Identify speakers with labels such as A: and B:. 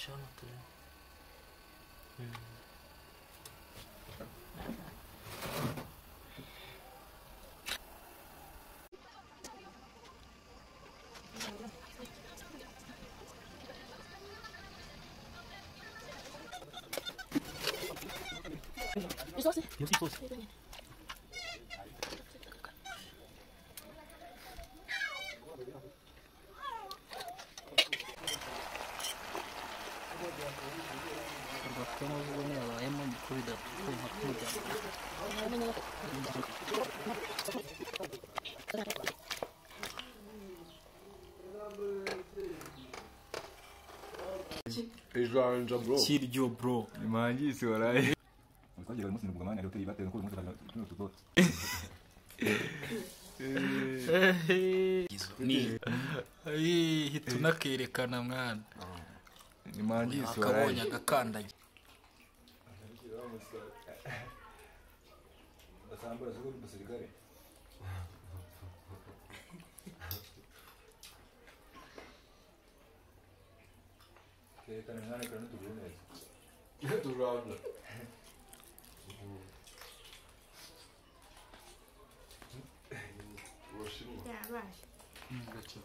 A: shano tu.
B: Isosi. Kamu juga nih lah, emang kuliah tuh makmudnya.
A: Kirjo bro.
C: Mangi suarai. Usajira umunsi n'ubugumanya rero turibatera ko umunsi bano tutot.
A: Ni hitunakerekana mwana.
C: Ni mangi suarai.
A: Akabonye agakandagira.
C: Asambura zuko basirikare. Kerekana mwana kana tubone. Turabla.
D: Yeah, right.
A: Gotcha.